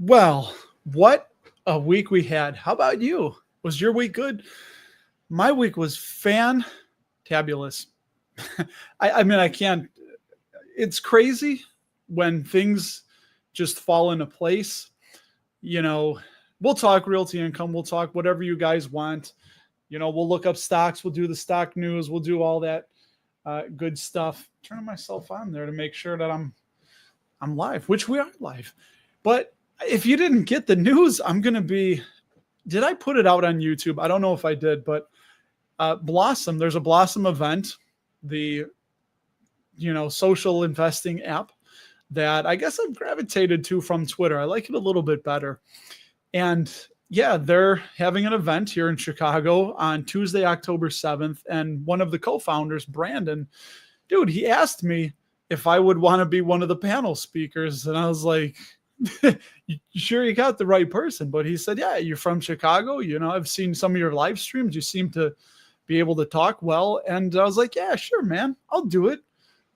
Well, what a week we had. How about you? Was your week good? My week was fantabulous. I mean, I can't, it's crazy when things just fall into place. You know, we'll talk realty income, we'll talk whatever you guys want. We'll look up stocks, we'll do the stock news, we'll do all that good stuff. Turning myself on there to make sure that I'm live, which we are live. But if you didn't get the news, I'm going to be, did I put it out on YouTube? I don't know if I did, but Blossom, there's a Blossom event, the, social investing app that I guess I've gravitated to from Twitter. I like it a little bit better. And yeah, they're having an event here in Chicago on Tuesday, October 7th. And one of the co-founders, Brandon, dude, he asked me if I would want to be one of the panel speakers. And I was like, you sure you got the right person? But he said, yeah, you're from Chicago. I've seen some of your live streams. You seem to be able to talk well. And I was like, yeah, sure, man, I'll do it.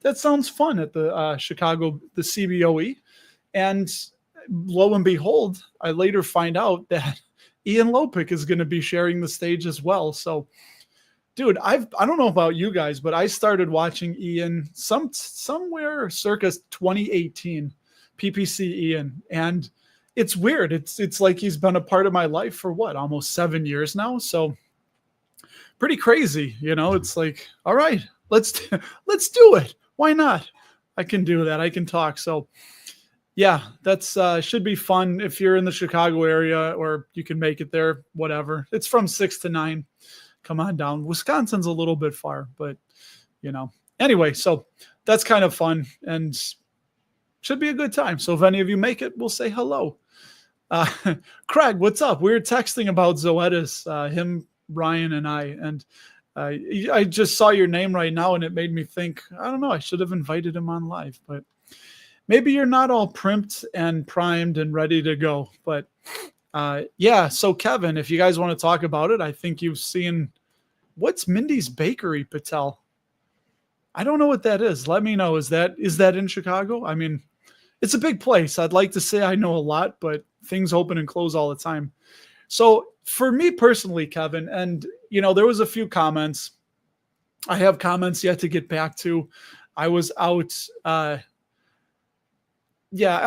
That sounds fun at the Chicago, the CBOE. And lo and behold, I later find out that Ian Lopic is going to be sharing the stage as well. So, dude, I don't know about you guys, but I started watching Ian somewhere circa 2018, PPC Ian, and it's weird. It's like he's been a part of my life for almost 7 years now. So pretty crazy, It's like, all right, let's do it. Why not? I can do that. I can talk. So yeah, that's should be fun if you're in the Chicago area or you can make it there, whatever. It's from 6 to 9. Come on down. Wisconsin's a little bit far, but anyway, so that's kind of fun and should be a good time. So if any of you make it, we'll say hello. Craig, what's up? We were texting about Zoetis, him, Ryan, and I, and I just saw your name right now and it made me think, I don't know, I should have invited him on live, but maybe you're not all primed and primed and ready to go. But yeah, so Kevin, if you guys want to talk about it, I think you've seen, what's Mindy's Bakery, Patel? I don't know what that is. Let me know. Is that in Chicago? I mean, it's a big place. I'd like to say I know a lot, but things open and close all the time. So for me personally, Kevin, and there was a few comments. I have comments yet to get back to. I was out. Yeah,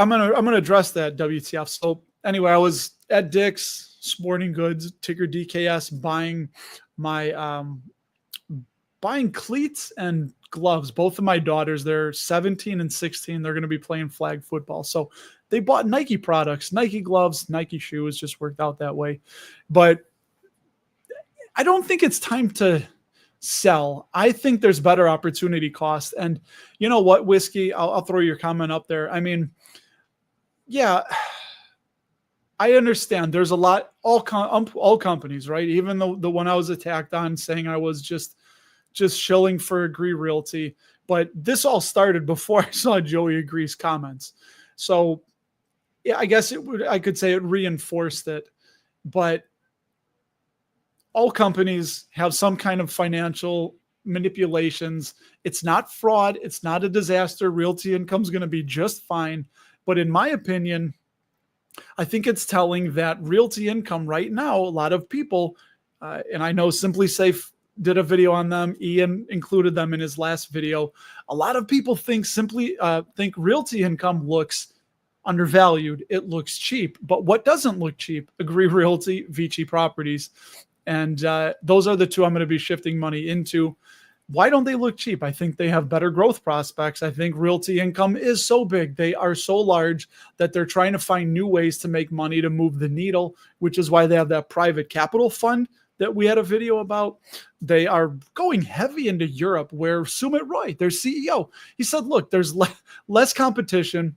I'm gonna address that, WTF. So anyway, I was at Dick's Sporting Goods, ticker DKS, buying my buying cleats and gloves. Both of my daughters, they're 17 and 16. They're going to be playing flag football. So they bought Nike products, Nike gloves, Nike shoes, just worked out that way. But I don't think it's time to sell. I think there's better opportunity cost. And you know what, Whiskey, I'll throw your comment up there. I mean, yeah, I understand there's a lot, all companies, right? Even the one I was attacked on saying I was just shilling for Agree Realty. But this all started before I saw Joey Agree's comments. So yeah, I guess I could say it reinforced it. But all companies have some kind of financial manipulations. It's not fraud. It's not a disaster. Realty Income's going to be just fine. But in my opinion, I think it's telling that Realty Income right now, a lot of people, and I know Simply Safe did a video on them. Ian included them in his last video. A lot of people think Realty Income looks undervalued. It looks cheap. But what doesn't look cheap? Agree Realty, Vici Properties. And those are the two I'm going to be shifting money into. Why don't they look cheap? I think they have better growth prospects. I think Realty Income is so big. They are so large that they're trying to find new ways to make money to move the needle, which is why they have that private capital fund that we had a video about. They are going heavy into Europe, where Sumit Roy, their CEO, he said, look, there's less competition.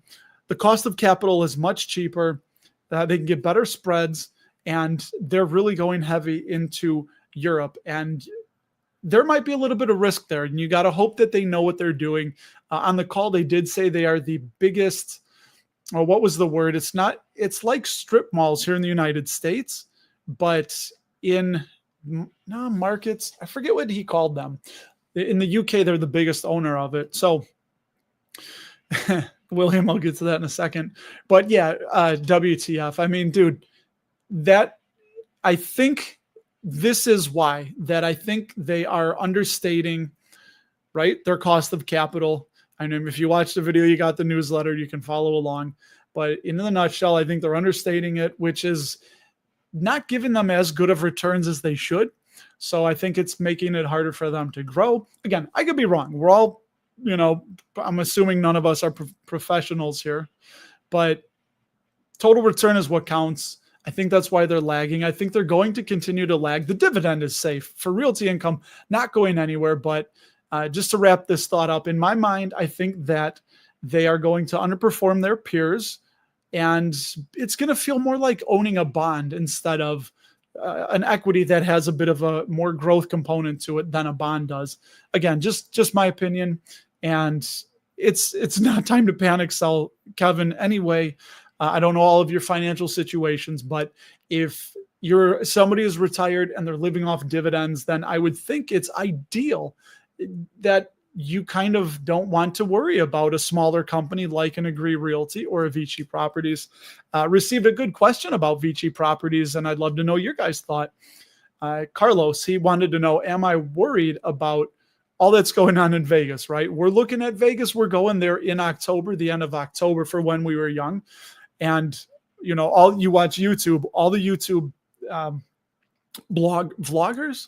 The cost of capital is much cheaper. They can get better spreads. And they're really going heavy into Europe. And there might be a little bit of risk there. And you got to hope that they know what they're doing. On the call, they did say they are the biggest, or what was the word? It's like strip malls here in the United States, but in markets, I forget what he called them. In the UK, they're the biggest owner of it. So William, I'll get to that in a second. But yeah, WTF. I mean, dude, that I think this is why that I think they are understating, right, their cost of capital. I mean, if you watch the video, you got the newsletter, you can follow along. But in the nutshell, I think they're understating it, which is not giving them as good of returns as they should. So I think it's making it harder for them to grow. Again, I could be wrong. We're all, I'm assuming none of us are professionals here, but total return is what counts. I think that's why they're lagging. I think they're going to continue to lag. The dividend is safe for realty income, not going anywhere. But just to wrap this thought up, in my mind, I think that they are going to underperform their peers, and it's going to feel more like owning a bond instead of an equity that has a bit of a more growth component to it than a bond does. Again, just my opinion, and it's not time to panic sell, Kevin. Anyway, I don't know all of your financial situations, but if somebody is retired and they're living off dividends, then I would think it's ideal that you kind of don't want to worry about a smaller company like an Agree Realty or a Vici Properties. Received a good question about Vici Properties, and I'd love to know your guys' thought. Carlos, he wanted to know, am I worried about all that's going on in Vegas, right? We're looking at Vegas. We're going there in October, the end of October, for when we were young. And, all you watch YouTube, all the YouTube vloggers,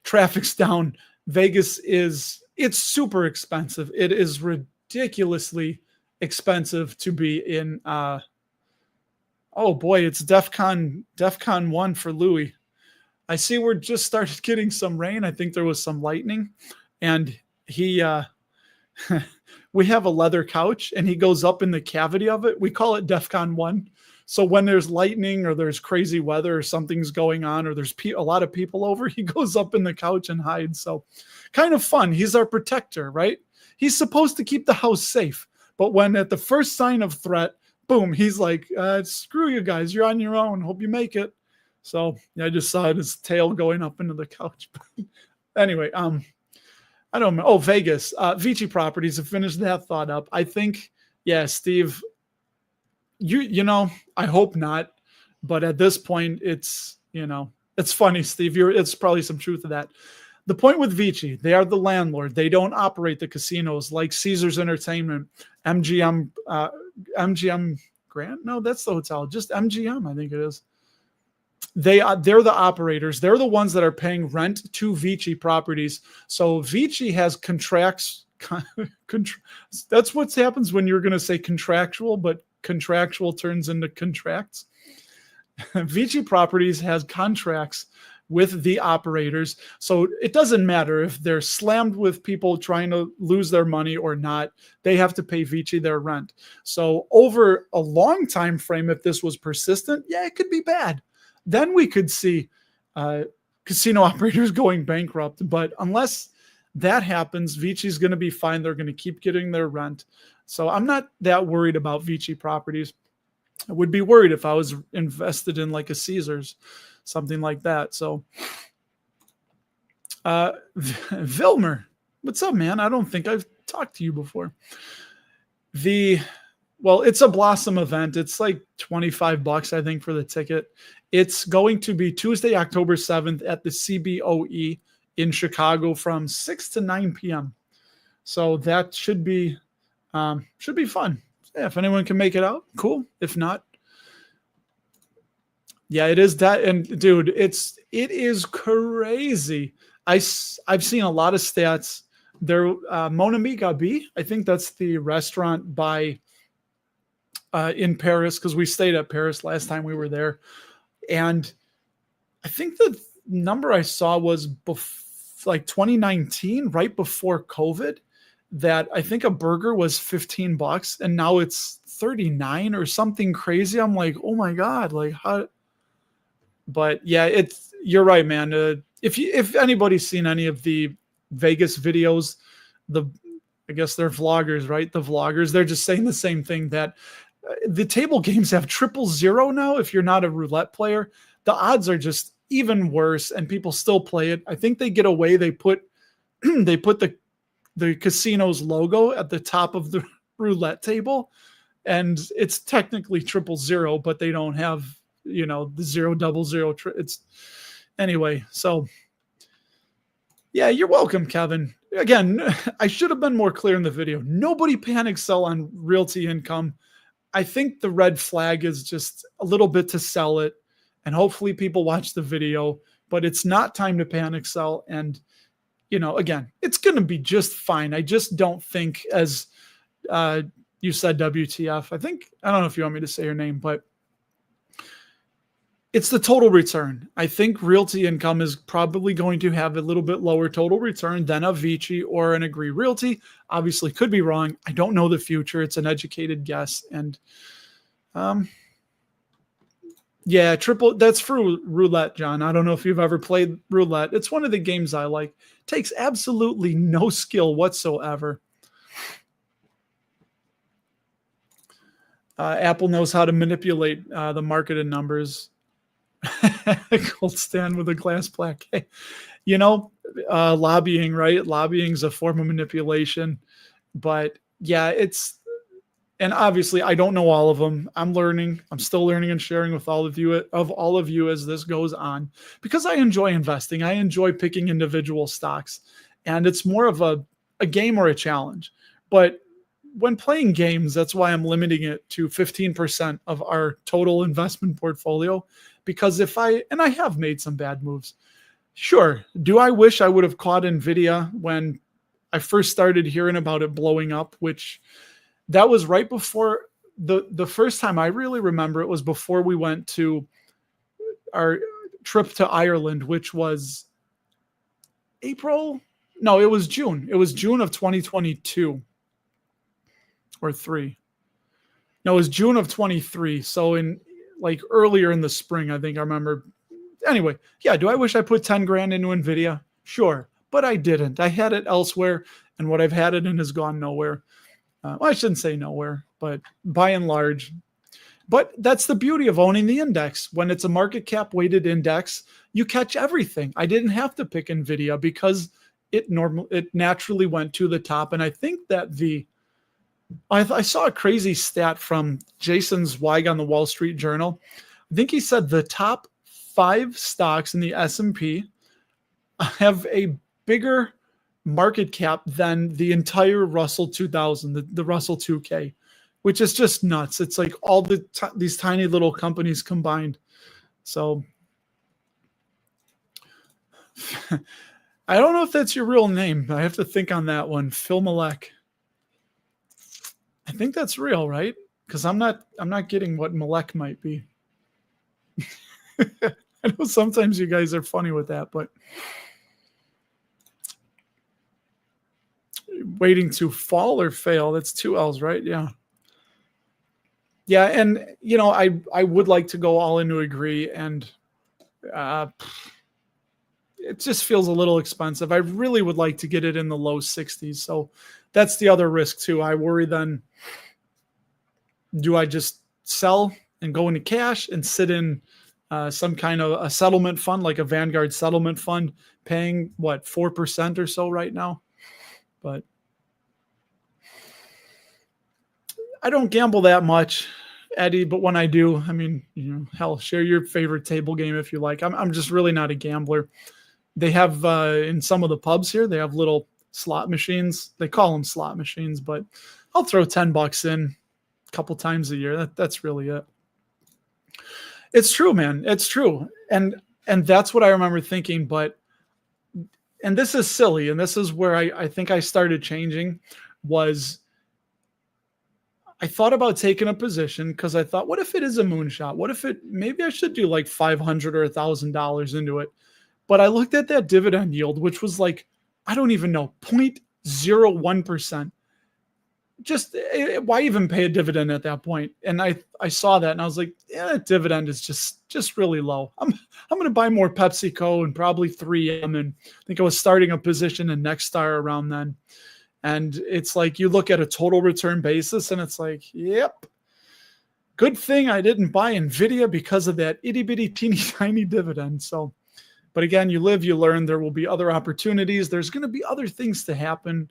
traffic's down. Vegas it's super expensive. It is ridiculously expensive to be in. Oh boy, it's DEFCON 1 for Louis. I see we're just started getting some rain. I think there was some lightning, and he we have a leather couch, and he goes up in the cavity of it. We call it DEFCON 1. So when there's lightning or there's crazy weather or something's going on or there's a lot of people over, he goes up in the couch and hides. So kind of fun. He's our protector, right? He's supposed to keep the house safe. But when at the first sign of threat, boom, he's like, screw you guys. You're on your own. Hope you make it. So yeah, I just saw his tail going up into the couch. Anyway, I don't know. Oh, Vegas. Vici Properties, to finish that thought up. I think, yeah, Steve, I hope not. But at this point, it's funny, Steve. It's probably some truth to that. The point with Vici, they are the landlord. They don't operate the casinos like Caesars Entertainment, MGM Grand. No, that's the hotel. Just MGM, I think it is. They're the operators. They're the ones that are paying rent to Vici Properties. So Vici has contracts. That's what happens when you're going to say contractual, but contractual turns into contracts. Vici Properties has contracts with the operators. So it doesn't matter if they're slammed with people trying to lose their money or not. They have to pay Vici their rent. So over a long time frame, if this was persistent, yeah, it could be bad. Then we could see casino operators going bankrupt. But unless that happens, Vici's going to be fine. They're going to keep getting their rent. So I'm not that worried about Vici Properties. I would be worried if I was invested in like a Caesars, something like that. So Vilmer, what's up, man? I don't think I've talked to you before. It's a Blossom event. It's like $25, I think, for the ticket. It's going to be Tuesday, October 7th at the CBOE in Chicago from 6 to 9 p.m. So that should be fun. Yeah, if anyone can make it out, cool. If not, yeah, it is that. And dude, it is crazy. I've seen a lot of stats. There, Mon Ami Gabi, I think that's the restaurant by in Paris, because we stayed at Paris last time we were there. And I think the number I saw was like 2019, right before COVID, that I think a burger was $15 and now it's 39 or something crazy. I'm like, oh my God, like how? But yeah, you're right, man. If anybody's seen any of the Vegas videos, I guess they're vloggers, right? The vloggers, they're just saying the same thing, that the table games have 000 now. If you're not a roulette player, the odds are just even worse, and people still play it. I think they get away. They put the casino's logo at the top of the roulette table, and it's technically 000, but they don't have, the 000. It's anyway. So yeah, you're welcome, Kevin. Again, I should have been more clear in the video. Nobody panic sell on Realty Income. I think the red flag is just a little bit to sell it, and hopefully people watch the video, but it's not time to panic sell. And, again, it's going to be just fine. I just don't think, as you said, WTF, I don't know if you want me to say your name, but it's the total return. I think Realty Income is probably going to have a little bit lower total return than a Vici or an Agree Realty. Obviously, could be wrong. I don't know the future. It's an educated guess. And yeah, that's for roulette, John. I don't know if you've ever played roulette. It's one of the games I like. Takes absolutely no skill whatsoever. Apple knows how to manipulate the market and numbers. Gold stand with a glass plaque. Hey, lobbying, right? Lobbying is a form of manipulation. But yeah, and obviously I don't know all of them. I'm learning. I'm still learning and sharing with all of you as this goes on, because I enjoy investing. I enjoy picking individual stocks, and it's more of a game or a challenge. But when playing games, that's why I'm limiting it to 15% of our total investment portfolio, because I have made some bad moves. Sure. Do I wish I would have caught Nvidia when I first started hearing about it blowing up, which that was right before the first time I really remember it was before we went to our trip to Ireland, which was April. No, it was June. It was June of 2022 or 3. No, it was June of 23. So earlier in the spring, I think I remember. Anyway, yeah, do I wish I put 10 grand into Nvidia? Sure, but I didn't. I had it elsewhere, and what I've had it in has gone nowhere. I shouldn't say nowhere, but by and large. But that's the beauty of owning the index. When it's a market cap weighted index, you catch everything. I didn't have to pick Nvidia because it naturally went to the top. And I think that I saw a crazy stat from Jason Zweig on the Wall Street Journal. I think he said the top 5 stocks in the S&P have a bigger market cap than the entire Russell 2000, the Russell 2K, which is just nuts. It's like all these tiny little companies combined. So I don't know if that's your real name. I have to think on that one. Phil Malek. I think that's real, right? Because I'm not getting what Malek might be. I know sometimes you guys are funny with that, but waiting to fall or fail, that's 2 L's, right? Yeah. Yeah, and I would like to go all into Agree, and it just feels a little expensive. I really would like to get it in the low 60s. So that's the other risk too. I worry then, do I just sell and go into cash and sit in some kind of a settlement fund, like a Vanguard settlement fund, paying 4% or so right now? But I don't gamble that much, Eddie, but when I do, hell, share your favorite table game if you like. I'm just really not a gambler. They have in some of the pubs here, they have little slot machines. They call them slot machines, but I'll throw $10 in a couple times a year. That's really it. It's true, man. It's true. And that's what I remember thinking. And this is silly. And this is where I think I started changing, was I thought about taking a position because I thought, what if it is a moonshot? What if maybe I should do like $500 or $1,000 into it? But I looked at that dividend yield, which was like, I don't even know, 0.01%. Just why even pay a dividend at that point? And I saw that and I was like, yeah, that dividend is just really low. I'm going to buy more PepsiCo and probably 3M. And I think I was starting a position in Nexstar around then. And it's like, you look at a total return basis and it's like, yep, good thing I didn't buy Nvidia because of that itty bitty teeny tiny dividend. So, but again, you live, you learn. There will be other opportunities. There's going to be other things to happen.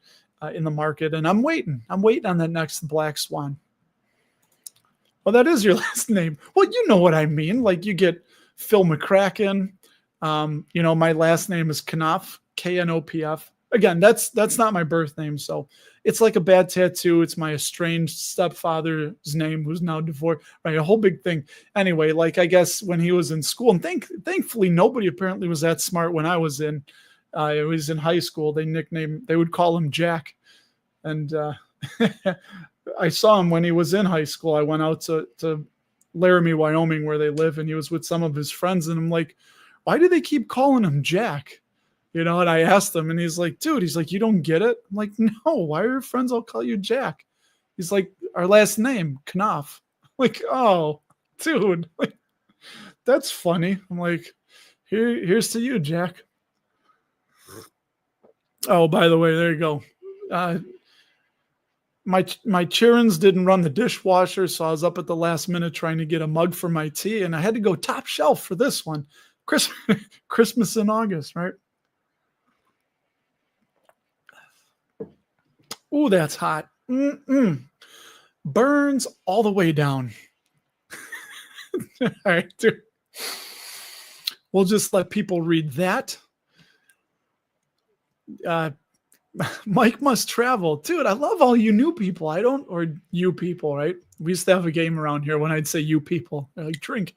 in the market, and I'm waiting on that next black swan. Well, that is your last name. Well, you know what I mean. Like you get Phil McCracken. My last name is Knopf, Knopf. Again, that's not my birth name, so it's like a bad tattoo. It's my estranged stepfather's name, who's now divorced. Right, a whole big thing. Anyway, like I guess when he was in school, and thankfully nobody apparently was that smart when I was in. I was in high school. They would call him Jack, and I saw him when he was in high school. I went out to Laramie, Wyoming, where they live, and he was with some of his friends, and I'm like, why do they keep calling him Jack? And I asked him, and he's like, dude, you don't get it? I'm like, no, why are your friends all call you Jack? He's like, our last name, Knopf. I'm like, oh, dude, like, that's funny. I'm like, here's to you, Jack. Oh, by the way, there you go. My Cheerins didn't run the dishwasher, so I was up at the last minute trying to get a mug for my tea, and I had to go top shelf for this one. Christmas in August, right? Ooh, that's hot. Burns all the way down. All right, dude. We'll just let people read that. Mike must travel. Dude, I love all you new people. Or you people, right? We used to have a game around here when I'd say you people. They're like, drink.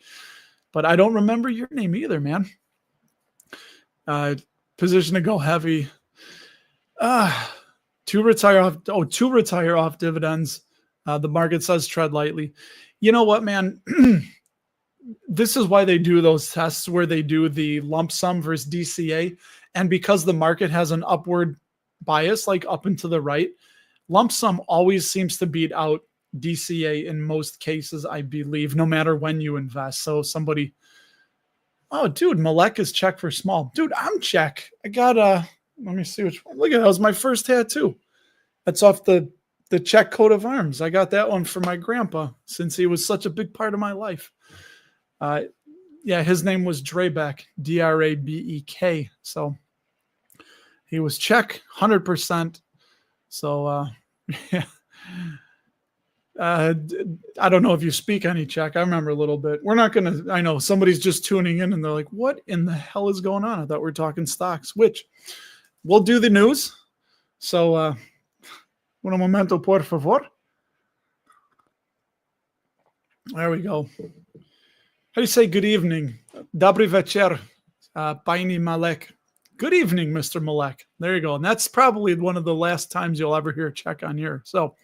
But I don't remember your name either, man. Position to go heavy. Two retire off dividends. The market says tread lightly. You know what, man? This is why they do those tests where they do the lump sum versus DCA. And because the market has an upward bias, like up and to the right, lump sum always seems to beat out DCA in most cases, I believe, no matter when you invest. So somebody, oh, dude, Malek is check for small. Dude, I'm check. I got let me see which one. Look at that. That was my first tattoo. That's off the Czech coat of arms. I got that one for my grandpa since he was such a big part of my life. Yeah, his name was Drabek, Drabek. So he was Czech, 100%. So, yeah. I don't know if you speak any Czech. I remember a little bit. We're not going to, I know somebody's just tuning in and they're like, what in the hell is going on? I thought we were talking stocks, which we'll do the news. So, un momento, por favor. There we go. How do you say good evening? Dobry večer, Pani Malek. Good evening, Mr. Malek. There you go. And that's probably one of the last times you'll ever hear Czech on here. So,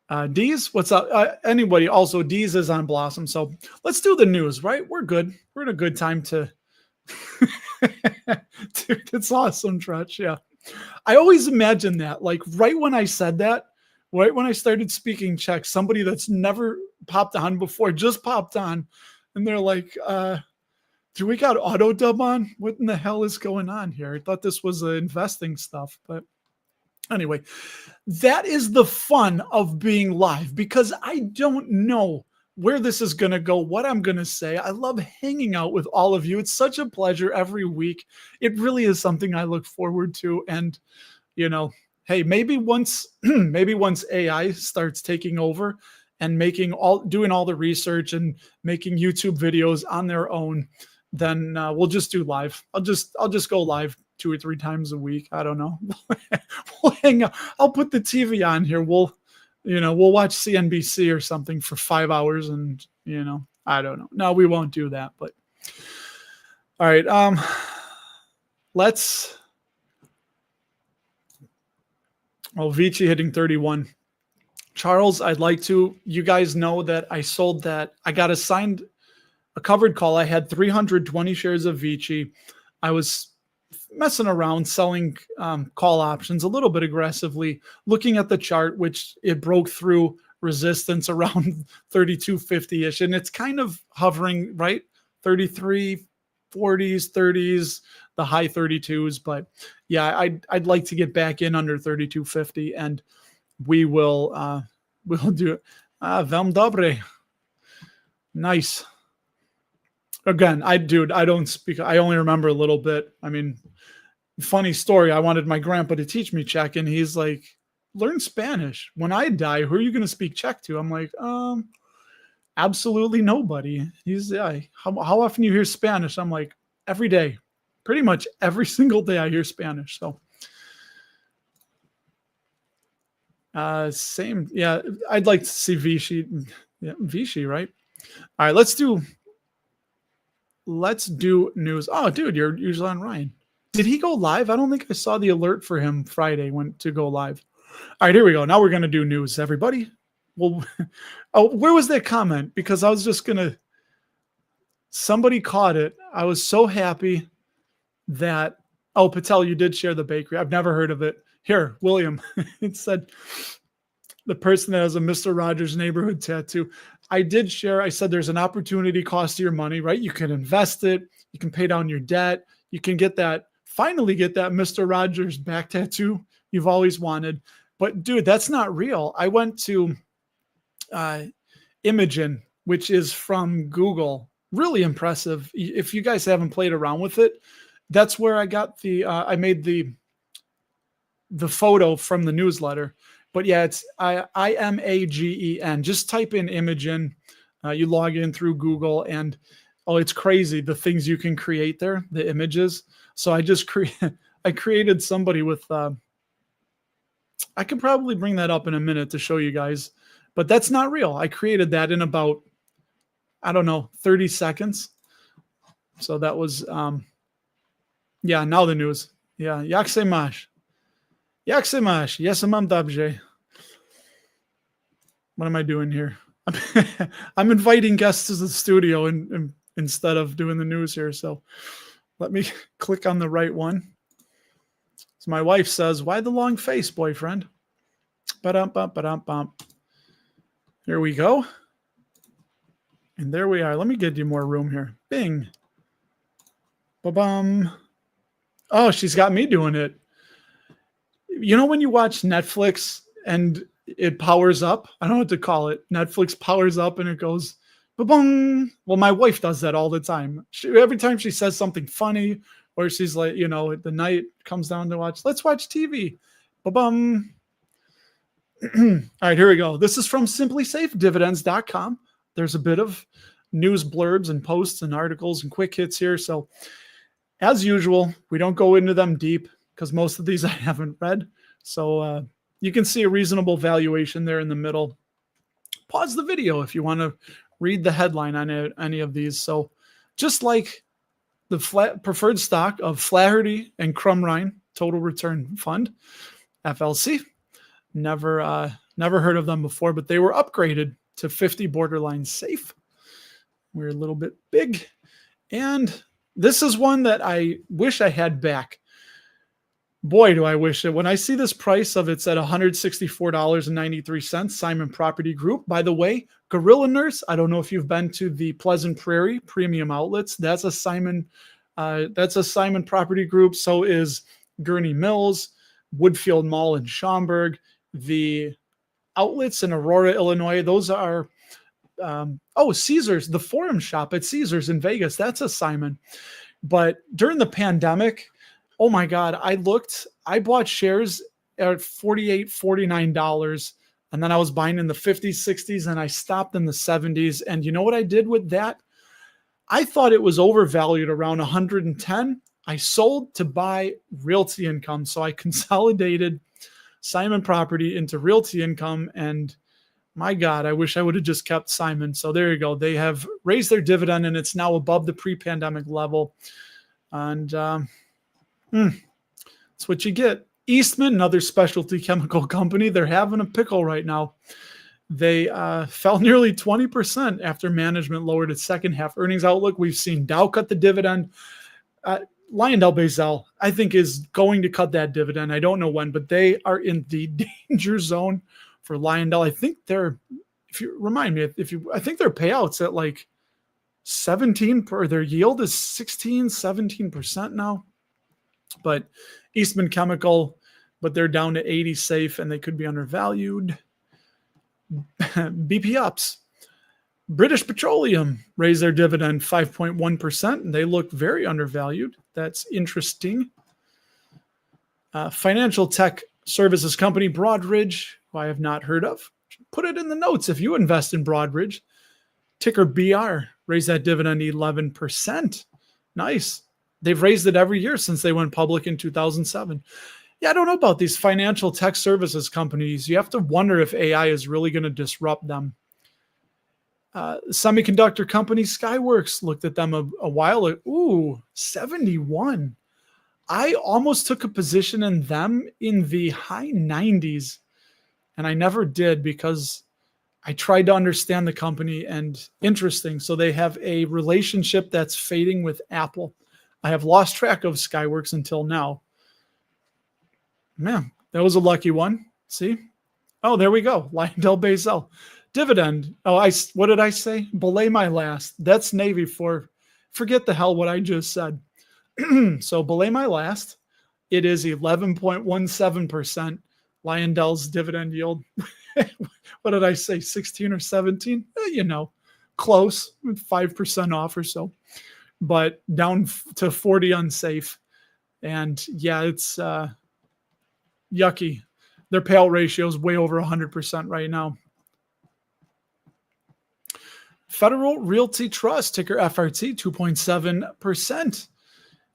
Deez, what's up? Anybody, also, Deez is on Blossom. So let's do the news, right? We're good. We're in a good time to. Dude, it's awesome, Trutch. Yeah. I always imagine that. Like, right when I said that, right when I started speaking Czech, somebody that's never popped on before just popped on. And they're like, do we got auto dub on? What in the hell is going on here? I thought this was investing stuff, but anyway, that is the fun of being live because I don't know where this is going to go, what I'm going to say. I love hanging out with all of you. It's such a pleasure every week. It really is something I look forward to. And, hey, maybe once AI starts taking over and doing all the research and making YouTube videos on their own, then we'll just do live. I'll just go live 2 or 3 times a week. I don't know. We'll hang out. I'll put the TV on here. We'll watch CNBC or something for 5 hours and, I don't know. No, we won't do that, but all right. Vici hitting 31. Charles, you guys know that I sold that. I got assigned a covered call. I had 320 shares of Vici. I was messing around selling call options a little bit aggressively, looking at the chart, which it broke through resistance around 3250-ish. And it's kind of hovering, right? 33, 40s, 30s, the high 32s. But yeah, I'd like to get back in under 3250 and we'll do it. Veľmi dobre. Nice. Again, I don't speak. I only remember a little bit. I mean, funny story. I wanted my grandpa to teach me Czech, and he's like, learn Spanish. When I die, who are you going to speak Czech to? I'm like, absolutely nobody. He's, yeah. How often you hear Spanish? I'm like, every day, pretty much every single day I hear Spanish. So, same. Yeah. I'd like to see Vichy. Yeah. Vichy, right? All right. Let's do news. Oh, dude, you're usually on Ryan. Did he go live? I don't think I saw the alert for him Friday when to go live. All right, here we go. Now we're going to do news, everybody. Well, oh, where was that comment? Because I was just going to, somebody caught it. I was so happy that, oh, Patel, you did share the bakery. I've never heard of it. Here, William, it said the person that has a Mr. Rogers neighborhood tattoo. I did share, I said there's an opportunity cost to your money, right? You can invest it. You can pay down your debt. You can finally get that Mr. Rogers back tattoo you've always wanted. But dude, that's not real. I went to Imogen, which is from Google. Really impressive. If you guys haven't played around with it, that's where I got I made the photo from the newsletter. But yeah, it's IMAGEN. Just type in Imogen. You log in through Google, and oh, it's crazy the things you can create there, the images. So I just created somebody with. I can probably bring that up in a minute to show you guys, but that's not real. I created that in about, I don't know, 30 seconds. So that was, yeah. Now the news. Yeah, jak se máš? Jak se máš? Ja se mám dobře. What am I doing here? I'm inviting guests to the studio and instead of doing the news here. So let me click on the right one. So my wife says, why the long face, boyfriend? Ba-dum-bum. Here we go. And there we are. Let me get you more room here. Bing. Ba-bum. Oh, she's got me doing it. You know when you watch Netflix and it powers up? I don't know what to call it. Netflix powers up and it goes, ba-bum. Well, my wife does that all the time. Every time she says something funny, or she's like, the night comes down to watch, let's watch TV. Ba-bum. All right, here we go. This is from simplysafedividends.com. There's a bit of news blurbs and posts and articles and quick hits here. So as usual, we don't go into them deep because most of these I haven't read. So you can see a reasonable valuation there in the middle. Pause the video if you want to read the headline on any of these. So just like the preferred stock of Flaherty and Crumrine Total Return Fund, FLC. Never heard of them before, but they were upgraded to 50 borderline safe. We're a little bit big. And this is one that I wish I had back. Boy, do I wish it. When I see this price of it's at $164.93, Simon Property Group. By the way, Gorilla Nurse, I don't know if you've been to the Pleasant Prairie Premium Outlets. That's a Simon Property Group. So is Gurney Mills, Woodfield Mall in Schaumburg, the outlets in Aurora, Illinois. Those are, Caesars, the Forum Shop at Caesars in Vegas. That's a Simon. But during the pandemic, oh my God, I bought shares at $48, $49. And then I was buying in the 50s, 60s, and I stopped in the 70s. And you know what I did with that? I thought it was overvalued around 110. I sold to buy Realty Income. So I consolidated Simon Property into Realty Income. And my God, I wish I would have just kept Simon. So there you go. They have raised their dividend and it's now above the pre-pandemic level. And that's what you get. Eastman, another specialty chemical company, they're having a pickle right now. They fell nearly 20% after management lowered its second half earnings outlook. We've seen Dow cut the dividend. LyondellBasell, I think, is going to cut that dividend. I don't know when, but they are in the danger zone for Lyondell. I think I think their payouts at like 17, or their yield is 17% now. But Eastman Chemical, but they're down to 80 safe and they could be undervalued. BP Ups. British Petroleum raised their dividend 5.1%, and they look very undervalued. That's interesting. Financial tech services company Broadridge, who I have not heard of. Put it in the notes if you invest in Broadridge. Ticker BR, raised that dividend 11%. Nice. They've raised it every year since they went public in 2007. Yeah, I don't know about these financial tech services companies. You have to wonder if AI is really going to disrupt them. Semiconductor company Skyworks, looked at them a while ago. Ooh, 71. I almost took a position in them in the high 90s, and I never did because I tried to understand the company, and interesting. So they have a relationship that's fading with Apple. I have lost track of Skyworks until now. Man, that was a lucky one. See? Oh, there we go. LyondellBasell. Dividend. Oh, what did I say? Belay my last. That's Navy for forget the hell what I just said. So belay my last. It is 11.17%. Lyondell's dividend yield. What did I say? 16 or 17? Close, 5% off or so, but down to 40 unsafe. And yeah, it's yucky. Their payout ratio is way over 100% right now. Federal Realty Trust, ticker FRT, 2.7%.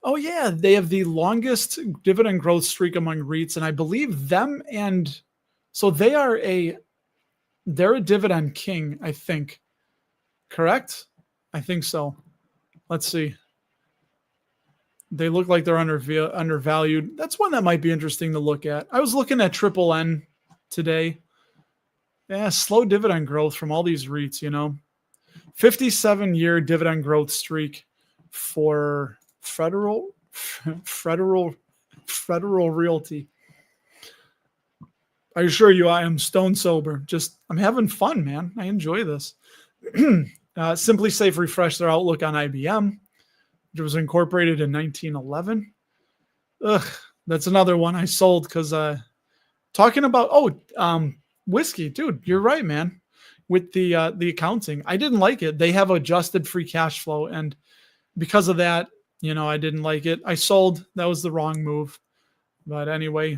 Oh yeah, they have the longest dividend growth streak among REITs, and I believe them and so they're a dividend king, I think. Correct? I think so. Let's see. They look like they're undervalued. That's one that might be interesting to look at. I was looking at Triple N today. Yeah, slow dividend growth from all these REITs, 57-year dividend growth streak for Federal Realty. I assure you, I am stone sober. I'm having fun, man. I enjoy this. Simply Safe refreshed their outlook on IBM, which was incorporated in 1911. Ugh, that's another one I sold because talking about whiskey, dude. You're right, man. With the accounting, I didn't like it. They have adjusted free cash flow, and because of that, I didn't like it. I sold. That was the wrong move. But anyway,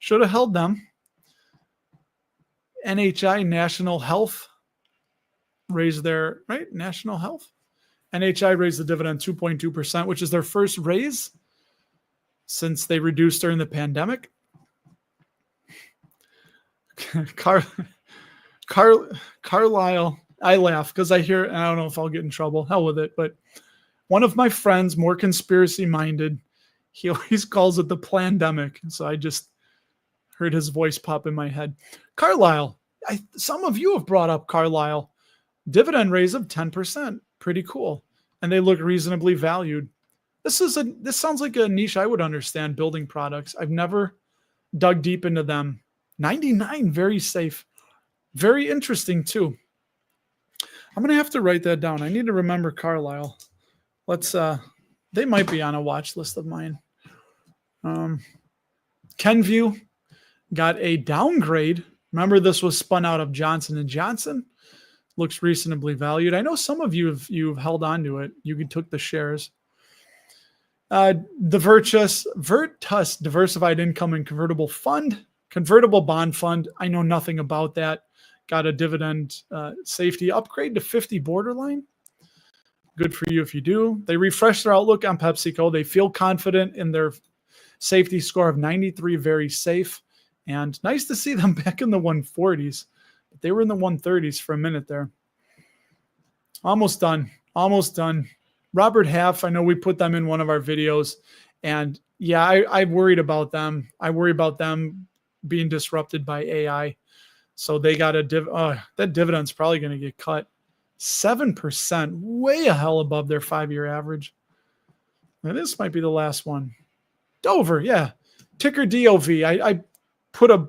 should have held them. NHI, National Health, raised their, right? National Health. NHI raised the dividend 2.2%, which is their first raise since they reduced during the pandemic. Carlisle, I laugh because I hear, and I don't know if I'll get in trouble. Hell with it. But one of my friends, more conspiracy-minded, he always calls it the plandemic. So I just heard his voice pop in my head. Carlisle, some of you have brought up Carlisle. Dividend raise of 10%. Pretty cool. And they look reasonably valued. This sounds like a niche I would understand, building products. I've never dug deep into them. 99, very safe. Very interesting too. I'm going to have to write that down. I need to remember Carlisle. They might be on a watch list of mine. Kenvue got a downgrade. Remember, this was spun out of Johnson & Johnson. Looks reasonably valued. I know some of you've held on to it. You took the shares. The Virtus Diversified Income and Convertible Bond Fund. I know nothing about that. Got a dividend safety upgrade to 50 borderline. Good for you if you do. They refreshed their outlook on PepsiCo. They feel confident in their safety score of 93, very safe. And nice to see them back in the 140s. But they were in the 130s for a minute there. Almost done. Robert Half, I know we put them in one of our videos. And yeah, I worried about them. I worry about them being disrupted by AI. So they got that dividend's probably going to get cut. 7%, way a hell above their 5-year average. Now, this might be the last one. Dover, yeah. Ticker DOV. I put a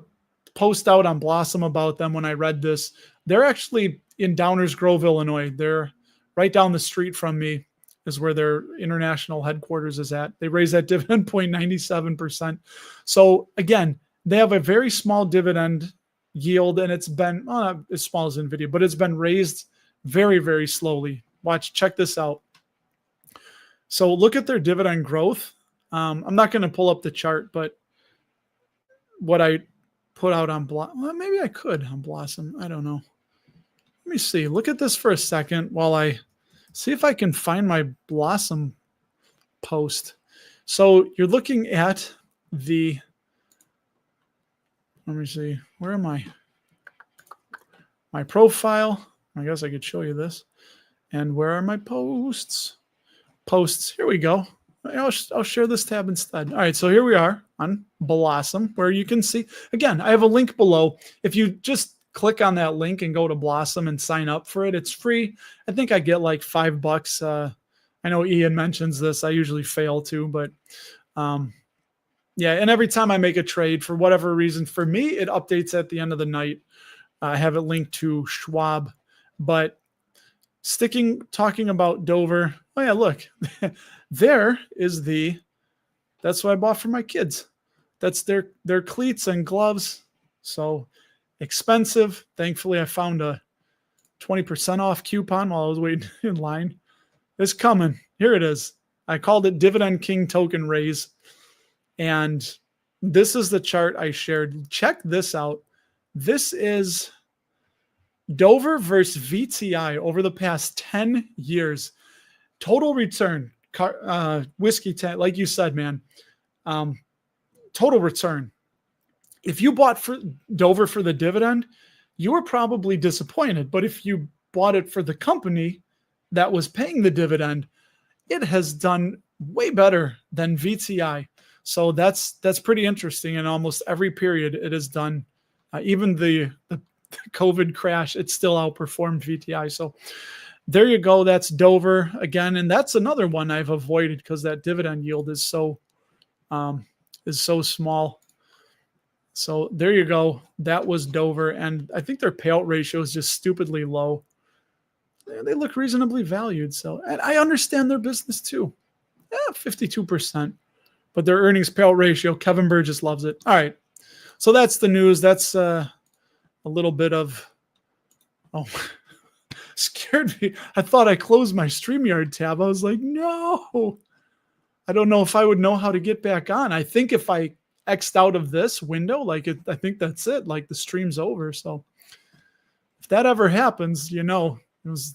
post out on Blossom about them when I read this. They're actually in Downers Grove, Illinois. They're right down the street from me is where their international headquarters is at. They raised that dividend 0.97%. So again, they have a very small dividend yield, and it's been not as small as NVIDIA, but it's been raised very, very slowly. Check this out. So look at their dividend growth. I'm not going to pull up the chart, but what I put out on Blossom. Well, maybe I could on Blossom. I don't know. Let me see. Look at this for a second while I see if I can find my Blossom post. So you're looking at the, let me see, where am I? My profile. I guess I could show you this. And where are my posts? Posts. Here we go. I'll share this tab instead. All right, so here we are on Blossom, where you can see, again, I have a link below. If you just click on that link and go to Blossom and sign up for it, it's free. I think I get like $5. I know Ian mentions this. I usually fail to, but yeah, and every time I make a trade, for whatever reason, for me, it updates at the end of the night. I have it linked to Schwab, but talking about Dover. Oh yeah, look, there is that's what I bought for my kids. That's their cleats and gloves. So expensive. Thankfully, I found a 20% off coupon while I was waiting in line. It's coming. Here it is. I called it Dividend King Token Raise. And this is the chart I shared. Check this out. This is Dover versus VTI over the past 10 years. Total return, whiskey tank, like you said, man. Total return. If you bought for Dover for the dividend, you were probably disappointed. But if you bought it for the company that was paying the dividend, it has done way better than VTI. So that's pretty interesting. In almost every period, it has done. Even the COVID crash, it still outperformed VTI. So there you go. That's Dover again, and that's another one I've avoided because that dividend yield is so small. So there you go. That was Dover, and I think their payout ratio is just stupidly low. They look reasonably valued. So, and I understand their business too. 52%, but their earnings payout ratio, Kevin Burgess loves it. All right. So that's the news. That's a little bit of, scared me. I thought I closed my StreamYard tab. I was like, no, I don't know if I would know how to get back on. I think if I X'd out of this window, I think that's it. Like the stream's over. So if that ever happens, it was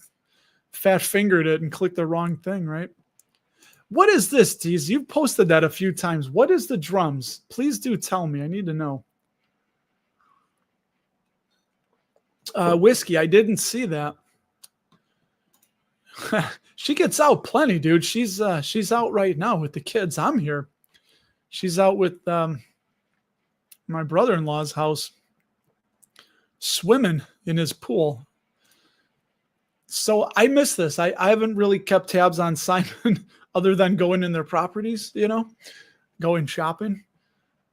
fat fingered it and clicked the wrong thing, right? What is this, Tease? You've posted that a few times. What is the drums? Please do tell me. I need to know. Whiskey, I didn't see that. She gets out plenty, dude. She's out right now with the kids. I'm here. She's out with my brother-in-law's house, swimming in his pool. So I miss this. I haven't really kept tabs on Simon other than going in their properties, going shopping.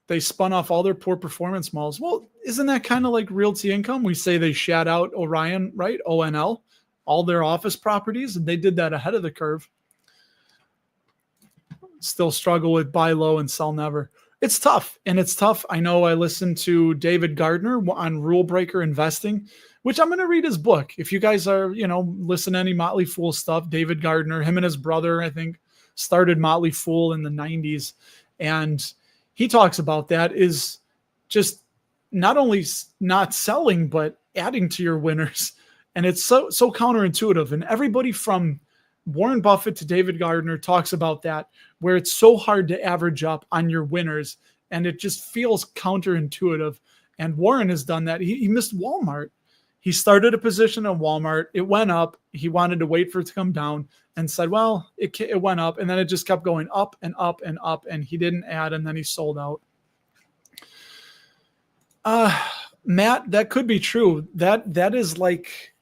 They spun off all their poor performance malls. Well, isn't that kind of like Realty Income? We say they shat out Orion, right? ONL, all their office properties, and they did that ahead of the curve. Still struggle with buy low and sell never. It's tough, and it's tough. I know I listened to David Gardner on Rule Breaker Investing, which I'm going to read his book. If you guys are, listen to any Motley Fool stuff, David Gardner, him and his brother, I think, started Motley Fool in the 90s. And he talks about that is just not only not selling, but adding to your winners. And it's so counterintuitive. And everybody from Warren Buffett to David Gardner talks about that, where it's so hard to average up on your winners. And it just feels counterintuitive. And Warren has done that. He missed Walmart. He started a position at Walmart. It went up. He wanted to wait for it to come down and said, well, it went up. And then it just kept going up and up and up. And he didn't add. And then he sold out. Matt, that could be true. That is like,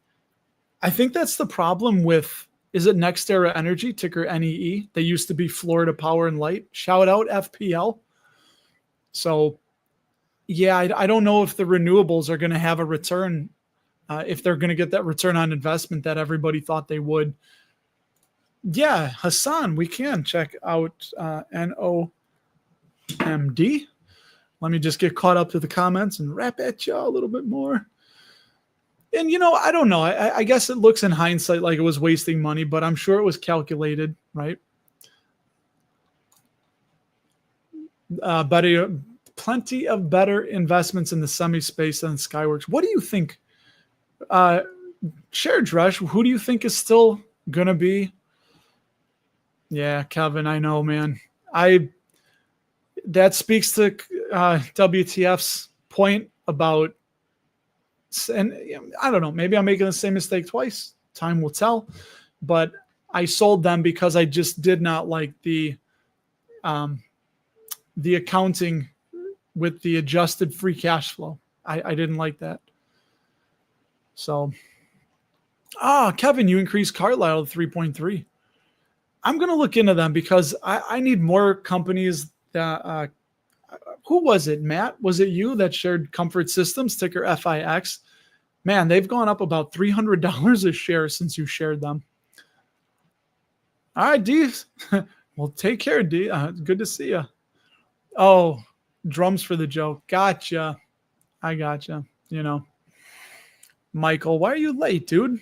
I think that's the problem with, is it NextEra Energy, ticker NEE? They used to be Florida Power and Light. Shout out FPL. So, yeah, I don't know if the renewables are going to have a return, if they're going to get that return on investment that everybody thought they would. Yeah, Hassan, we can check out NOMD. Let me just get caught up to the comments and rap at you a little bit more. And, I don't know. I guess it looks in hindsight like it was wasting money, but I'm sure it was calculated, right? plenty of better investments in the semi space than Skyworks. What do you think? Share, Dresh, who do you think is still going to be? Yeah, Kevin, I know, man. That speaks to WTF's point about, and I don't know, maybe I'm making the same mistake twice. Time will tell. But I sold them because I just did not like the accounting with the adjusted free cash flow. I didn't like that. So, Kevin, you increased Carlisle to 3.3. I'm going to look into them because I need more companies that, who was it, Matt? Was it you that shared Comfort Systems, ticker FIX? Man, they've gone up about $300 a share since you shared them. All right, D. Well, take care, D. Good to see you. Oh, drums for the joke. Gotcha. I gotcha. Michael, why are you late, dude?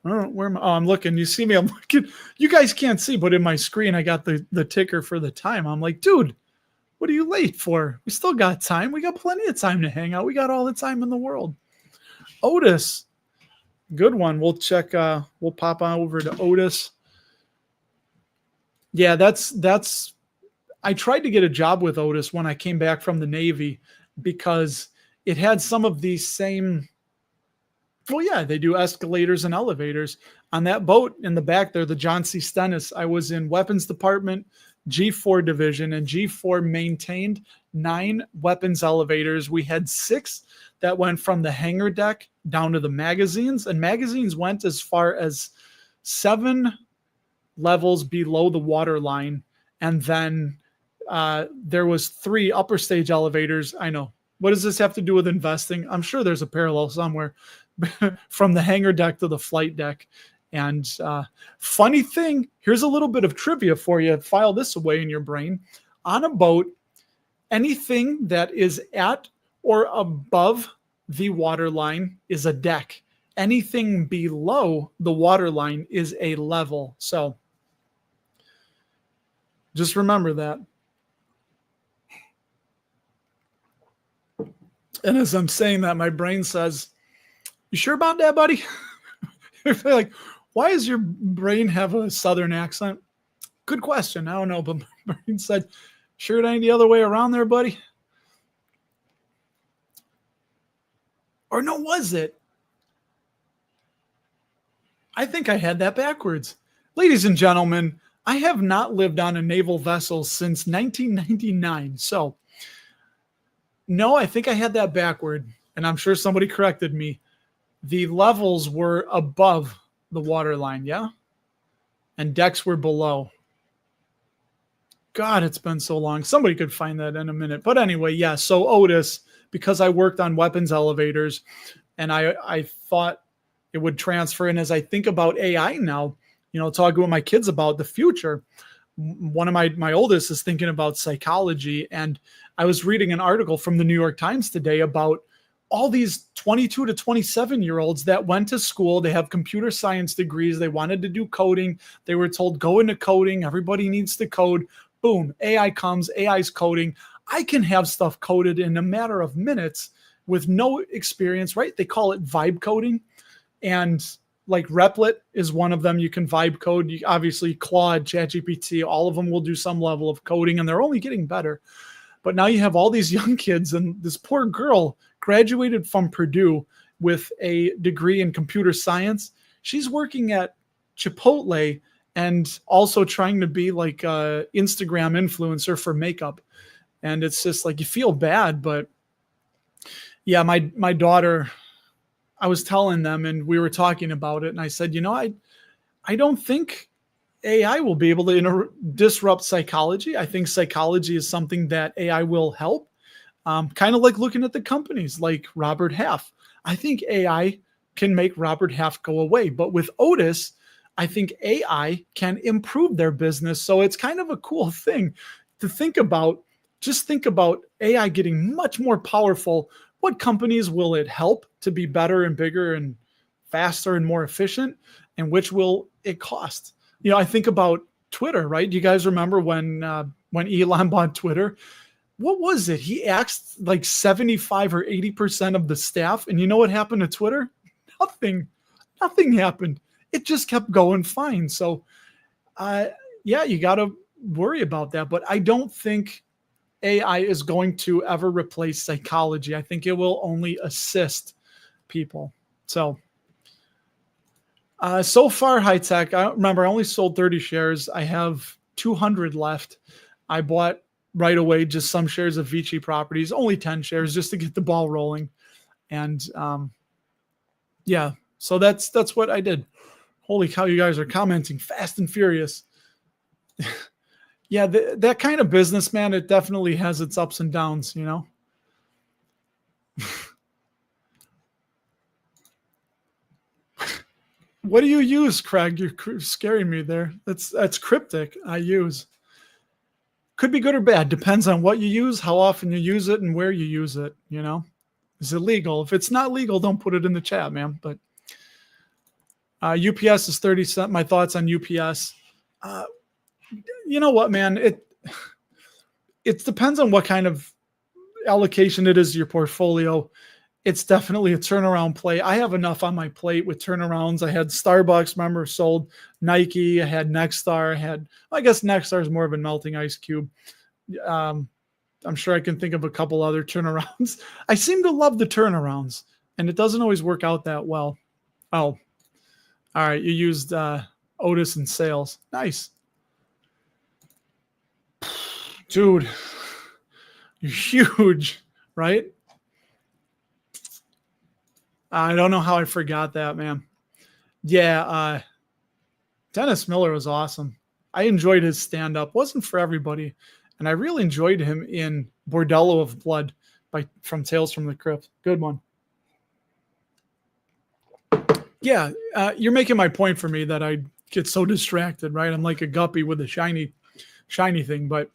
Where am I? Oh, I'm looking. You see me? I'm looking. You guys can't see, but in my screen, I got the ticker for the time. I'm like, dude, what are you late for? We still got time. We got plenty of time to hang out. We got all the time in the world. Otis, good one. We'll check. We'll pop on over to Otis. Yeah, that's. I tried to get a job with Otis when I came back from the Navy because it had some of these same. Well, yeah, they do escalators and elevators. On that boat in the back there, the John C. Stennis, I was in weapons department, G4 division, and G4 maintained 9 weapons elevators. We had 6 that went from the hangar deck down to the magazines, and magazines went as far as 7 levels below the water line. And then there was 3 upper stage elevators. I know. What does this have to do with investing? I'm sure there's a parallel somewhere. From the hangar deck to the flight deck. And funny thing, here's a little bit of trivia for you. File this away in your brain. On a boat, anything that is at or above the water line is a deck. Anything below the water line is a level. So just remember that. And as I'm saying that, my brain says, you sure about that, buddy? Like, why does your brain have a Southern accent? Good question. I don't know, but my brain said, sure it ain't the other way around there, buddy. Or no, was it? I think I had that backwards. Ladies and gentlemen, I have not lived on a naval vessel since 1999. So, no, I think I had that backward. And I'm sure somebody corrected me. The levels were above the water line, yeah? And decks were below. God, it's been so long. Somebody could find that in a minute. But anyway, yeah, so Otis, because I worked on weapons elevators, and I thought it would transfer. And as I think about AI now, talking with my kids about the future, one of my oldest is thinking about psychology. And I was reading an article from the New York Times today about all these 22 to 27-year-olds that went to school. They have computer science degrees. They wanted to do coding. They were told, go into coding. Everybody needs to code. Boom, AI comes. AI's coding. I can have stuff coded in a matter of minutes with no experience, right? They call it vibe coding. And like Replit is one of them. You can vibe code. Obviously, Claude, ChatGPT, all of them will do some level of coding, and they're only getting better. But now you have all these young kids, and this poor girl graduated from Purdue with a degree in computer science. She's working at Chipotle and also trying to be like a Instagram influencer for makeup. And it's just like, you feel bad. But yeah, my daughter, I was telling them and we were talking about it. And I said, I don't think AI will be able to disrupt psychology. I think psychology is something that AI will help. Kind of like looking at the companies like Robert Half. I think AI can make Robert Half go away. But with Otis, I think AI can improve their business. So it's kind of a cool thing to think about. Just think about AI getting much more powerful. What companies will it help to be better and bigger and faster and more efficient? And which will it cost? I think about Twitter, right? Do you guys remember when Elon bought Twitter? what was it? He axed like 75 or 80% of the staff. And you know what happened to Twitter? Nothing happened. It just kept going fine. So, yeah, you got to worry about that. But I don't think AI is going to ever replace psychology. I think it will only assist people. So, so far, high tech. I remember I only sold 30 shares. I have 200 left. I bought right away just some shares of Vici Properties, only 10 shares just to get the ball rolling. And yeah, so that's what I did. Holy cow, you guys are commenting fast and furious. Yeah, that kind of business, man, it definitely has its ups and downs, you know. What do you use, Craig? You're scaring me there. That's cryptic. I use. Could be good or bad. Depends on what you use, how often you use it, and where you use it, you know. Is it legal? If it's not legal, don't put it in the chat, man. But UPS is 30 cents. My thoughts on UPS. You know what, man? It depends on what kind of allocation it is to your portfolio. It's definitely a turnaround play. I have enough on my plate with turnarounds. I had Starbucks, remember, sold Nike. I had Nexstar. I guess Nexstar is more of a melting ice cube. I'm sure I can think of a couple other turnarounds. I seem to love the turnarounds, and it doesn't always work out that well. Oh, all right. You used Otis and sales. Nice. Dude, you're huge, right? I don't know how I forgot that, man. Yeah, Dennis Miller was awesome. I enjoyed his stand-up. Wasn't for everybody, and I really enjoyed him in Bordello of Blood from Tales from the Crypt. Good one. Yeah, you're making my point for me that I get so distracted, right? I'm like a guppy with a shiny thing. But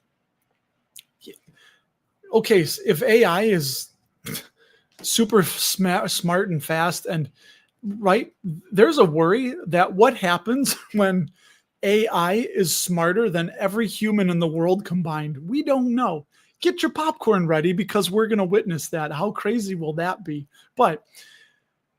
okay, if AI is super smart and fast, and right, there's a worry that what happens when AI is smarter than every human in the world combined. We don't know. Get your popcorn ready because we're going to witness that. How crazy will that be? But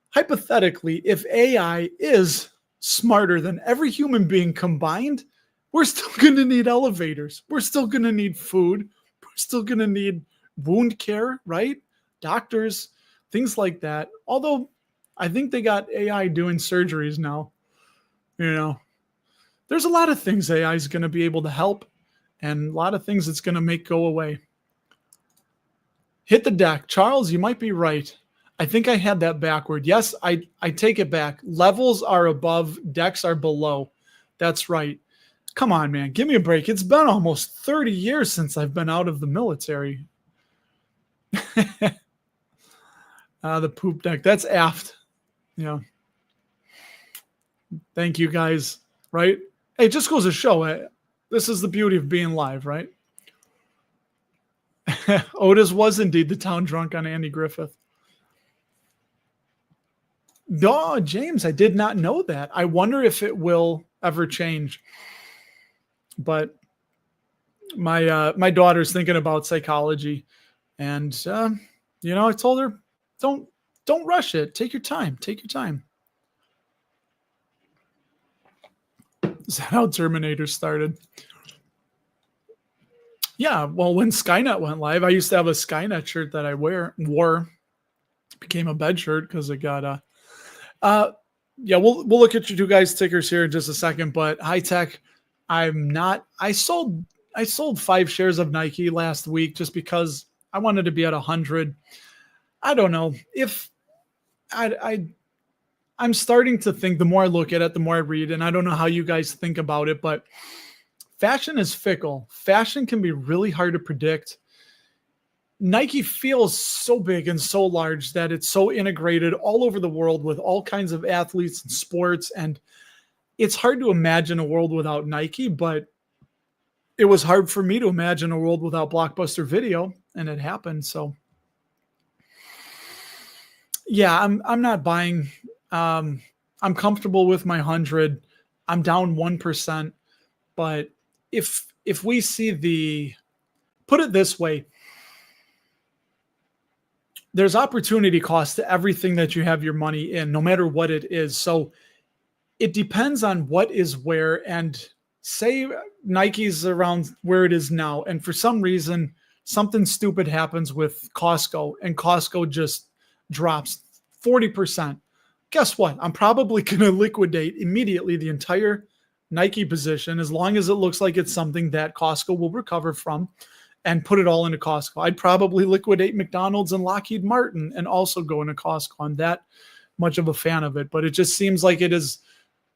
hypothetically, if AI is smarter than every human being combined, we're still going to need elevators. We're still going to need food. We're still going to need wound care, right? Doctors, things like that. Although I think they got AI doing surgeries now. You know, there's a lot of things AI is going to be able to help, and a lot of things it's going to make go away. Hit the deck. Charles, you might be right. I think I had that backward. Yes, I take it back. Levels are above, decks are below. That's right. Come on, man. Give me a break. It's been almost 30 years since I've been out of the military. The poop deck. That's aft. Yeah. Thank you, guys. Right? Hey, it just goes to show this is the beauty of being live, right? Otis was indeed the town drunk on Andy Griffith. No, James, I did not know that. I wonder if it will ever change. But my daughter's thinking about psychology, and I told her, don't rush it. Take your time. Take your time. Is that how Terminator started? Yeah, well, when Skynet went live, I used to have a Skynet shirt that I wore. Became a bed shirt because it got yeah, we'll look at your two guys' tickers here in just a second. But high tech, I'm not. I sold 5 shares of Nike last week just because I wanted to be at 100. I don't know if I'm starting to think, the more I look at it, the more I read, and I don't know how you guys think about it, but fashion is fickle. Fashion can be really hard to predict. Nike feels so big and so large that it's so integrated all over the world with all kinds of athletes and sports. And it's hard to imagine a world without Nike, but it was hard for me to imagine a world without Blockbuster Video, and it happened. So yeah, I'm not buying. I'm comfortable with my 100. I'm down 1%. But if we see put it this way, there's opportunity cost to everything that you have your money in, no matter what it is. So it depends on what is where. And say Nike's around where it is now, and for some reason something stupid happens with Costco and Costco just drops 40%. Guess what? I'm probably going to liquidate immediately the entire Nike position, as long as it looks like it's something that Costco will recover from, and put it all into Costco. I'd probably liquidate McDonald's and Lockheed Martin and also go into Costco. I'm that much of a fan of it, but it just seems like it is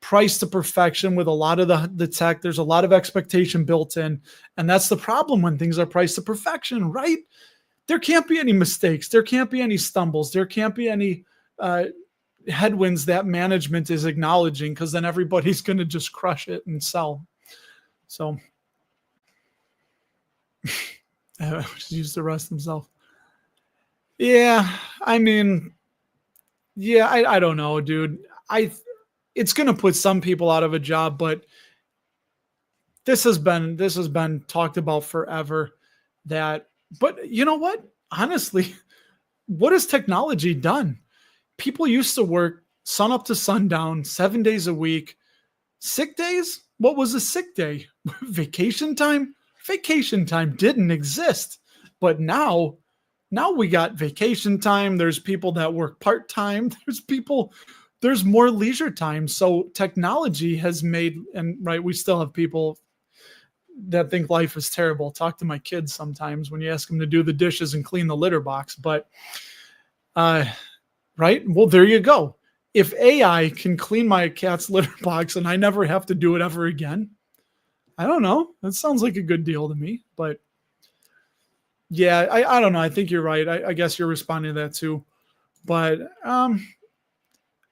priced to perfection with a lot of the tech. There's a lot of expectation built in, and that's the problem when things are priced to perfection, right? There can't be any mistakes. There can't be any stumbles. There can't be any headwinds that management is acknowledging, because then everybody's going to just crush it and sell. So use the rest themselves. Yeah, I mean, yeah, I don't know, dude. It's going to put some people out of a job, but this has been talked about forever. But you know what? Honestly, what has technology done? People used to work sun up to sundown, 7 days a week. Sick days? What was a sick day? Vacation time? Vacation time didn't exist. But now we got vacation time. There's people that work part-time. There's more leisure time. So technology has made, and right, we still have people that think life is terrible. Talk to my kids sometimes when you ask them to do the dishes and clean the litter box. But, right? Well, there you go. If AI can clean my cat's litter box and I never have to do it ever again, I don't know. That sounds like a good deal to me. But yeah, I don't know. I think you're right. I guess you're responding to that too. But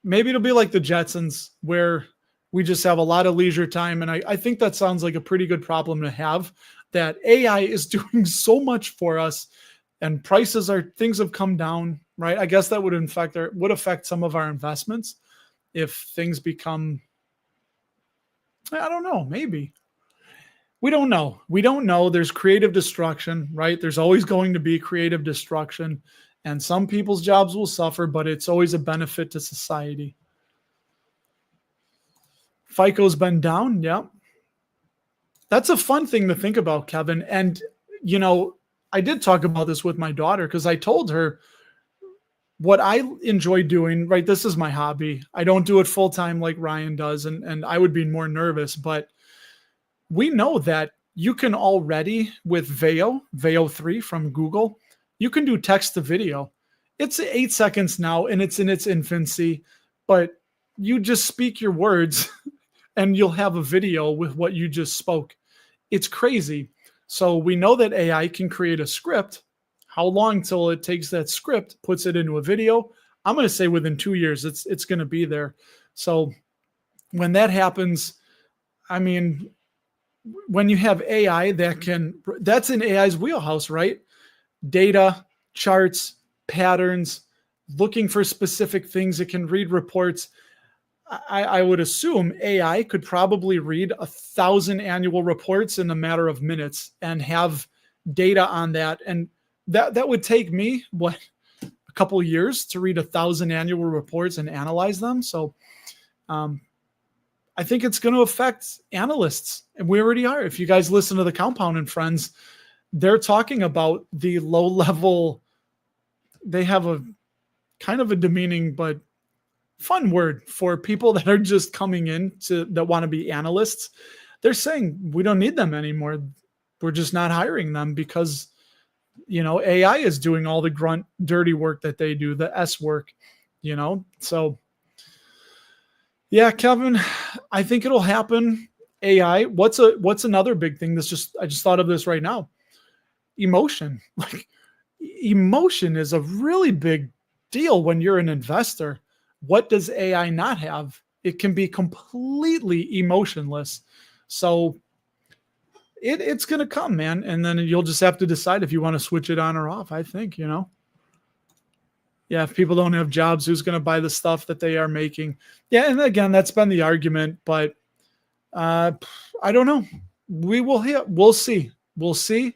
maybe it'll be like the Jetsons, where we just have a lot of leisure time. And I think that sounds like a pretty good problem to have, that AI is doing so much for us, and things have come down, right? I guess that would affect some of our investments if things become, I don't know, maybe. We don't know. We don't know. There's creative destruction, right? There's always going to be creative destruction, and some people's jobs will suffer, but it's always a benefit to society. FICO's been down. Yeah. That's a fun thing to think about, Kevin. And, I did talk about this with my daughter, because I told her what I enjoy doing, right? This is my hobby. I don't do it full time like Ryan does, and I would be more nervous, but we know that you can already, with Veo 3 from Google, you can do text to video. It's 8 seconds now, and it's in its infancy, but you just speak your words and you'll have a video with what you just spoke. It's crazy. So we know that AI can create a script. How long till it takes that script, puts it into a video? I'm going to say within 2 years, it's going to be there. So when that happens, I mean, when you have AI that's in AI's wheelhouse, right? Data, charts, patterns, looking for specific things. It can read reports. I would assume AI could probably read 1,000 annual reports in a matter of minutes and have data on that. And that would take me, a couple of years to read 1,000 annual reports and analyze them. So I think it's going to affect analysts, and we already are. If you guys listen to the Compound and Friends, they're talking about the low level. They have a kind of a demeaning but fun word for people that are just coming in that want to be analysts. They're saying we don't need them anymore. We're just not hiring them because, AI is doing all the grunt, dirty work that they do, the S work, So yeah, Kevin, I think it'll happen. AI. What's another big thing I just thought of this right now. Emotion. Like, emotion is a really big deal when you're an investor. What does AI not have? It can be completely emotionless. So it's going to come, man. And then you'll just have to decide if you want to switch it on or off, I think, Yeah, if people don't have jobs, who's going to buy the stuff that they are making? Yeah, and again, that's been the argument, but I don't know. We'll see. We'll see.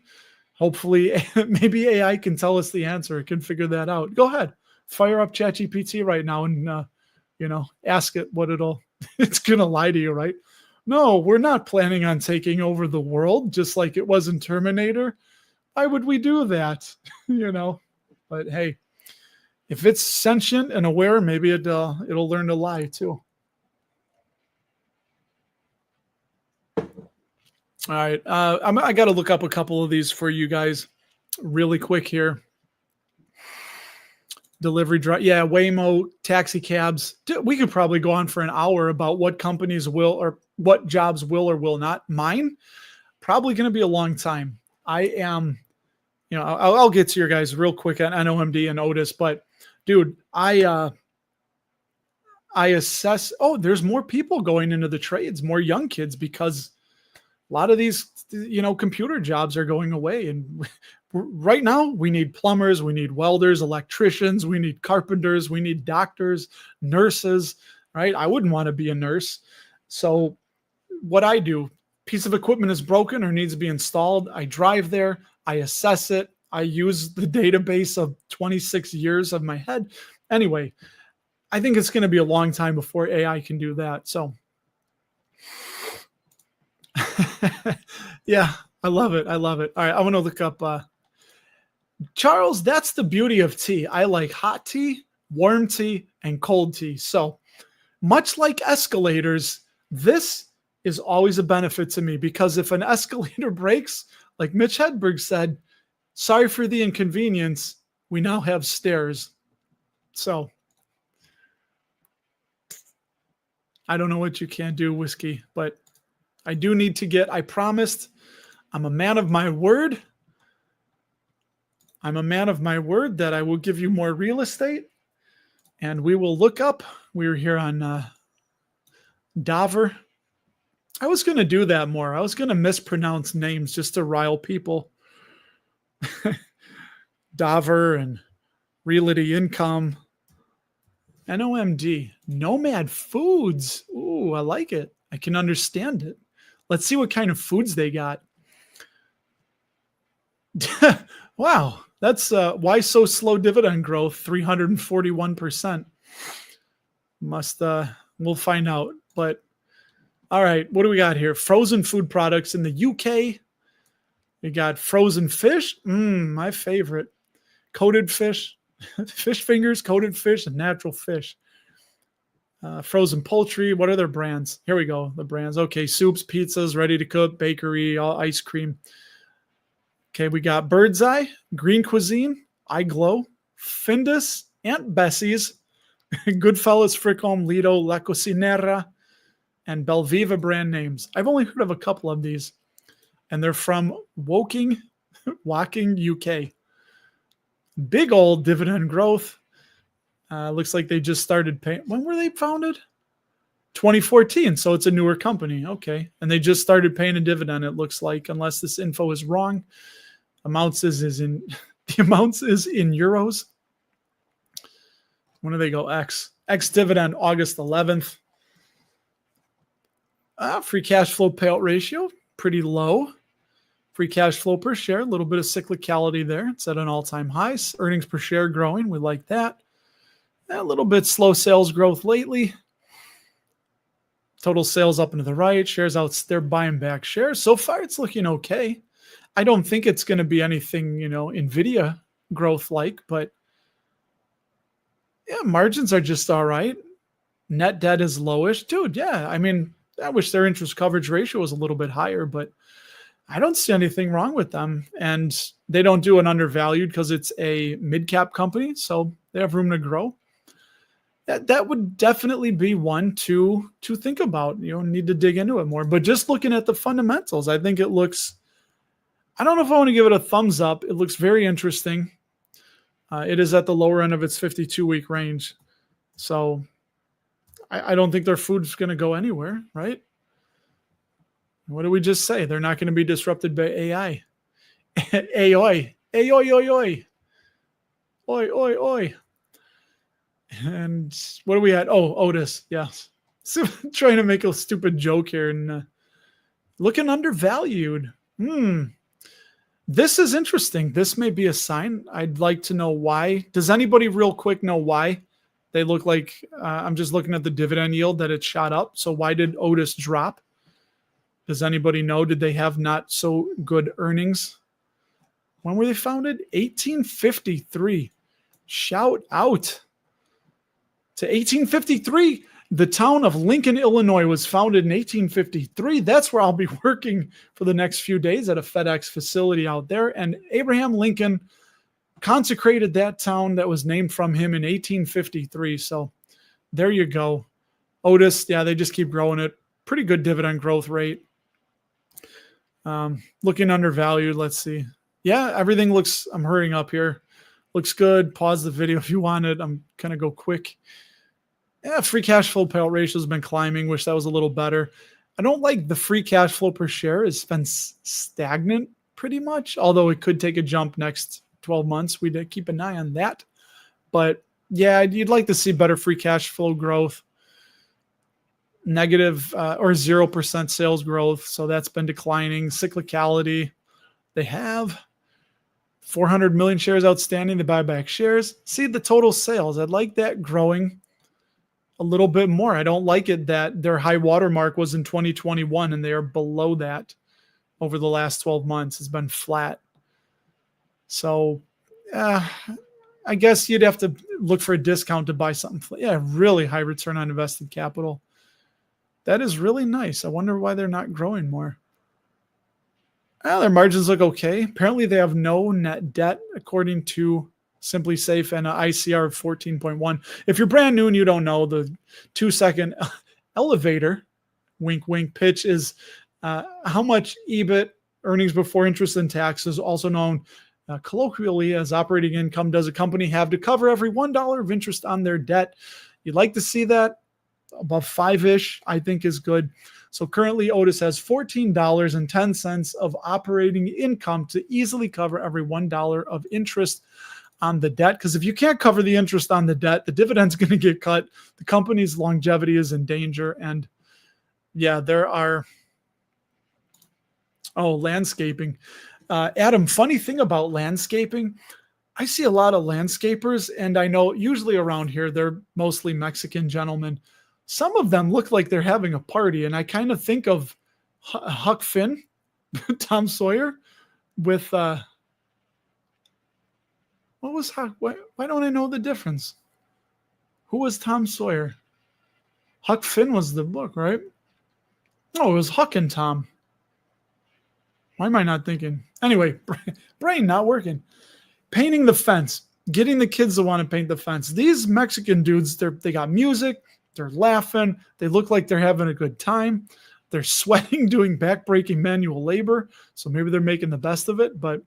Hopefully, maybe AI can tell us the answer. It can figure that out. Go ahead, fire up ChatGPT right now and ask it what it's gonna lie to you, right? No, we're not planning on taking over the world, just like it was in Terminator. Why would we do that? But hey, if it's sentient and aware, maybe it'll learn to lie too. All right, I got to look up a couple of these for you guys really quick here. Delivery drive, yeah, Waymo, taxi cabs. We could probably go on for an hour about what companies will or what jobs will or will not. Mine, probably going to be a long time. I am, I'll get to your guys real quick on NOMD and Otis, but dude, I assess. Oh, there's more people going into the trades, more young kids, because a lot of these, computer jobs are going away. And right now we need plumbers, we need welders, electricians, we need carpenters, we need doctors, nurses, right? I wouldn't want to be a nurse. So what I do, piece of equipment is broken or needs to be installed. I drive there, I assess it. I use the database of 26 years of my head. Anyway, I think it's going to be a long time before AI can do that. So yeah, I love it. I love it. All right, I want to look up Charles. That's the beauty of tea. I like hot tea, warm tea, and cold tea. So much like escalators, this is always a benefit to me, because if an escalator breaks, like Mitch Hedberg said, sorry for the inconvenience, we now have stairs. So I don't know what you can do, whiskey, but I do need to I promised, I'm a man of my word. I'm a man of my word that I will give you more real estate, and we will look up. We were here on Dover. I was going to do that more. I was going to mispronounce names just to rile people. Dover and Realty Income. NOMD. Nomad Foods. Ooh, I like it. I can understand it. Let's see what kind of foods they got. Wow. That's why so slow dividend growth, 341%. We'll find out. But all right, what do we got here? Frozen food products in the UK. We got frozen fish. My favorite. Coated fish, fish fingers, coated fish, and natural fish. Frozen poultry. What are their brands? Here we go. The brands. Okay, soups, pizzas, ready to cook, bakery, all ice cream. Okay, we got Bird's Eye, Green Cuisine, iGlow, Findus, Aunt Bessie's, Goodfellas, Fricom, Lido, La Cocinera, and Belviva brand names. I've only heard of a couple of these, and they're from Woking, UK. Big old dividend growth. Looks like they just started paying. When were they founded? 2014. So it's a newer company. Okay. And they just started paying a dividend, it looks like, unless this info is wrong. The amounts is in euros. When do they go? X dividend August 11th. Free cash flow payout ratio, pretty low. Free cash flow per share, a little bit of cyclicality there. It's at an all-time high. Earnings per share growing. We like that. A little bit slow sales growth lately. Total sales up and to the right. Shares out. They're buying back shares. So far, it's looking okay. I don't think it's going to be anything, NVIDIA growth like, but yeah, margins are just all right. Net debt is lowish. Dude, yeah. I mean, I wish their interest coverage ratio was a little bit higher, but I don't see anything wrong with them. And they don't do an undervalued because it's a mid-cap company, so they have room to grow. That would definitely be one to think about. Need to dig into it more. But just looking at the fundamentals, I think it looks, I don't know if I want to give it a thumbs up. It looks very interesting. It is at the lower end of its 52-week range. So I don't think their food's going to go anywhere, right? What did we just say? They're not going to be disrupted by AI. AI. Oi, oi, oi. Oi, oi, oi. And what are we at? Oh, Otis. Yes. So, trying to make a stupid joke here and looking undervalued. This is interesting. This may be a sign. I'd like to know why. Does anybody real quick know why they look like, I'm just looking at the dividend yield that it shot up. So why did Otis drop? Does anybody know? Did they have not so good earnings? When were they founded? 1853. Shout out to 1853. The town of Lincoln, Illinois was founded in 1853. That's where I'll be working for the next few days at a FedEx facility out there. And Abraham Lincoln consecrated that town that was named from him in 1853. So there you go. Otis, yeah, they just keep growing it. Pretty good dividend growth rate. Looking undervalued. Let's see. Yeah, everything looks, I'm hurrying up here. Looks good. Pause the video if you want it. I'm going to go quick. Yeah, free cash flow payout ratio has been climbing. Wish that was a little better. I don't like the free cash flow per share. It's been stagnant pretty much, although it could take a jump next 12 months. We'd keep an eye on that. But yeah, you'd like to see better free cash flow growth. Negative or 0% sales growth. So that's been declining. Cyclicality. They have 400 million shares outstanding to buy back shares. See the total sales. I'd like that growing a little bit more. I don't like it that their high water mark was in 2021 and they are below that over the last 12 months. It's been flat. So I guess you'd have to look for a discount to buy something. Yeah, really high return on invested capital. That is really nice. I wonder why they're not growing more. Their margins look okay. Apparently they have no net debt according to Simply Safe and an ICR of 14.1. If you're brand new and you don't know, the 2-second elevator, wink, wink pitch is how much EBIT, earnings before interest and taxes, also known colloquially as operating income, does a company have to cover every $1 of interest on their debt? You'd like to see that above 5-ish, I think is good. So currently Otis has $14.10 of operating income to easily cover every $1 of interest on the debt. Because if you can't cover the interest on the debt, the dividend's going to get cut. The company's longevity is in danger. And yeah, there are, landscaping. Adam, funny thing about landscaping, I see a lot of landscapers, and I know usually around here, they're mostly Mexican gentlemen. Some of them look like they're having a party, and I kind of think of Huck Finn, Tom Sawyer, with what was Huck? Why don't I know the difference? Who was Tom Sawyer? Huck Finn was the book, right? Oh, it was Huck and Tom. Why am I not thinking? Anyway, brain not working. Painting the fence, getting the kids to want to paint the fence. These Mexican dudes, they got music. They're laughing. They look like they're having a good time. They're sweating, doing backbreaking manual labor. So maybe they're making the best of it. But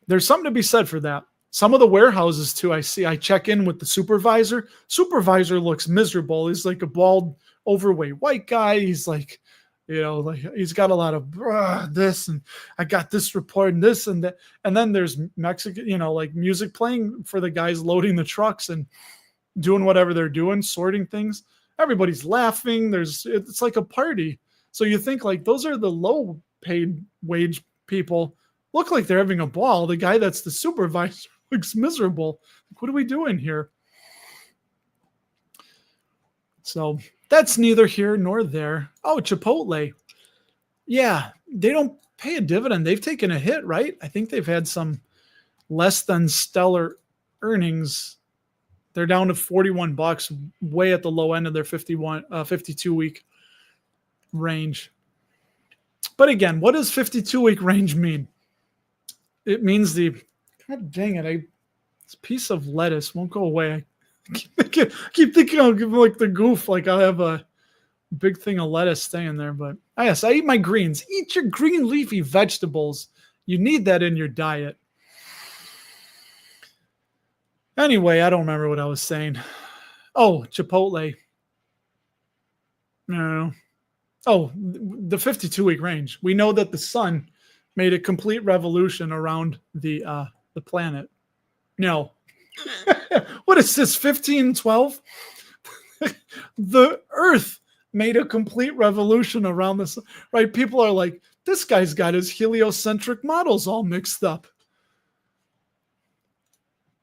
there's something to be said for that. Some of the warehouses, too, I check in with the supervisor. Supervisor looks miserable. He's like a bald, overweight white guy. He's like, he's got a lot of this, and I got this report and this and that. And then there's Mexican, like music playing for the guys loading the trucks and doing whatever they're doing, sorting things. Everybody's laughing. It's like a party. So you think like those are the low paid wage people, look like they're having a ball. The guy that's the supervisor looks miserable. Like, what are we doing here? So that's neither here nor there. Oh, Chipotle. Yeah, they don't pay a dividend. They've taken a hit, right? I think they've had some less than stellar earnings. They're down to $41, way at the low end of their 52-week range. But again, what does 52-week range mean? It means God dang it, this piece of lettuce won't go away. I keep thinking I'll give like the goof, like I'll have a big thing of lettuce staying there. But yes, I eat my greens. Eat your green leafy vegetables. You need that in your diet. Anyway, I don't remember what I was saying. Oh, Chipotle. No. Oh, the 52-week range. We know that the sun made a complete revolution around the planet. No. What is this, 1512? The Earth made a complete revolution around this, right? People are like, This guy's got his heliocentric models all mixed up.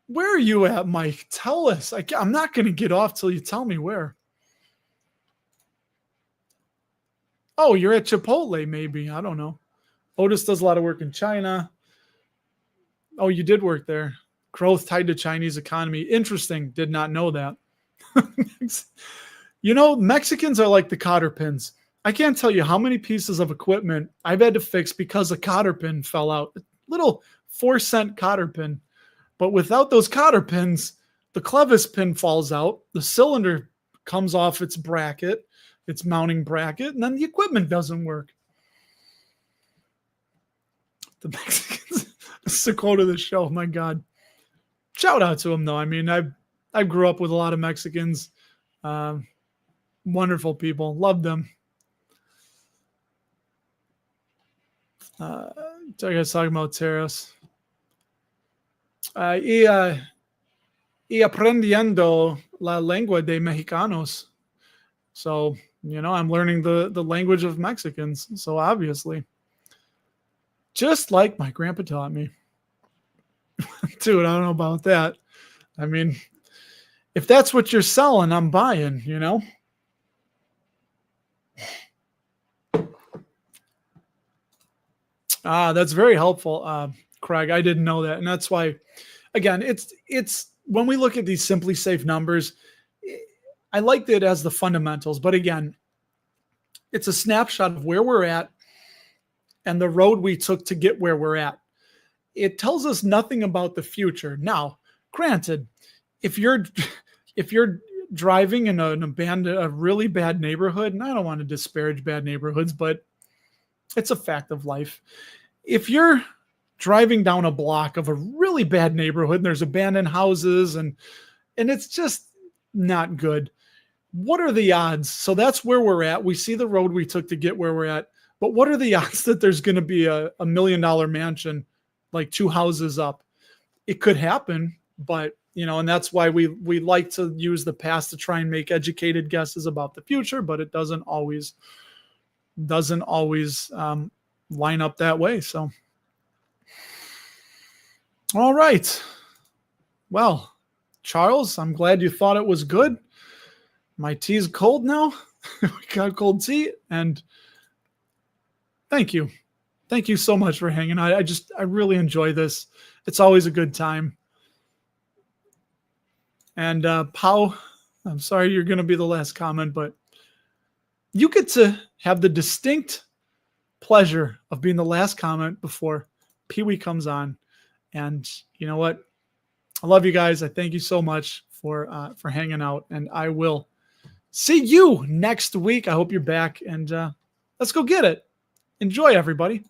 Where are you at, Mike? Tell us. I'm not going to get off till you tell me where. Oh, you're at Chipotle, maybe. I don't know. Otis does a lot of work in China. Oh, you did work there. Growth tied to Chinese economy. Interesting. Did not know that. You know, Mexicans are like the cotter pins. I can't tell you how many pieces of equipment I've had to fix because a cotter pin fell out. A little 4-cent cotter pin. But without those cotter pins, the clevis pin falls out. The cylinder comes off its bracket, its mounting bracket, and then the equipment doesn't work. The Mexicans. This is a quote of the show. My God. Shout out to them, though. I mean, I grew up with a lot of Mexicans. Wonderful people. Loved them. So I guys talking about tariffs. Y aprendiendo la lengua de mexicanos. So, you know, I'm learning the language of Mexicans. So obviously, just like my grandpa taught me. Dude, I don't know about that. I mean, if that's what you're selling, I'm buying, you know? That's very helpful, Craig. I didn't know that. And that's why, again, it's when we look at these Simply Safe numbers, I liked it as the fundamentals. But again, it's a snapshot of where we're at and the road we took to get where we're at. It tells us nothing about the future. Now, granted, if you're driving in a really bad neighborhood, and I don't want to disparage bad neighborhoods, but it's a fact of life. If you're driving down a block of a really bad neighborhood and there's abandoned houses and it's just not good, what are the odds? So that's where we're at. We see the road we took to get where we're at, but what are the odds that there's going to be a $1 million mansion like 2 houses up? It could happen, but you know, and that's why we like to use the past to try and make educated guesses about the future, but it doesn't always line up that way. So, all right. Well, Charles, I'm glad you thought it was good. My tea's cold now. We got cold tea, and thank you. Thank you so much for hanging out. I really enjoy this. It's always a good time. And Pau, I'm sorry you're going to be the last comment, but you get to have the distinct pleasure of being the last comment before Pee-wee comes on. And you know what? I love you guys. I thank you so much for hanging out, and I will see you next week. I hope you're back, and let's go get it. Enjoy, everybody.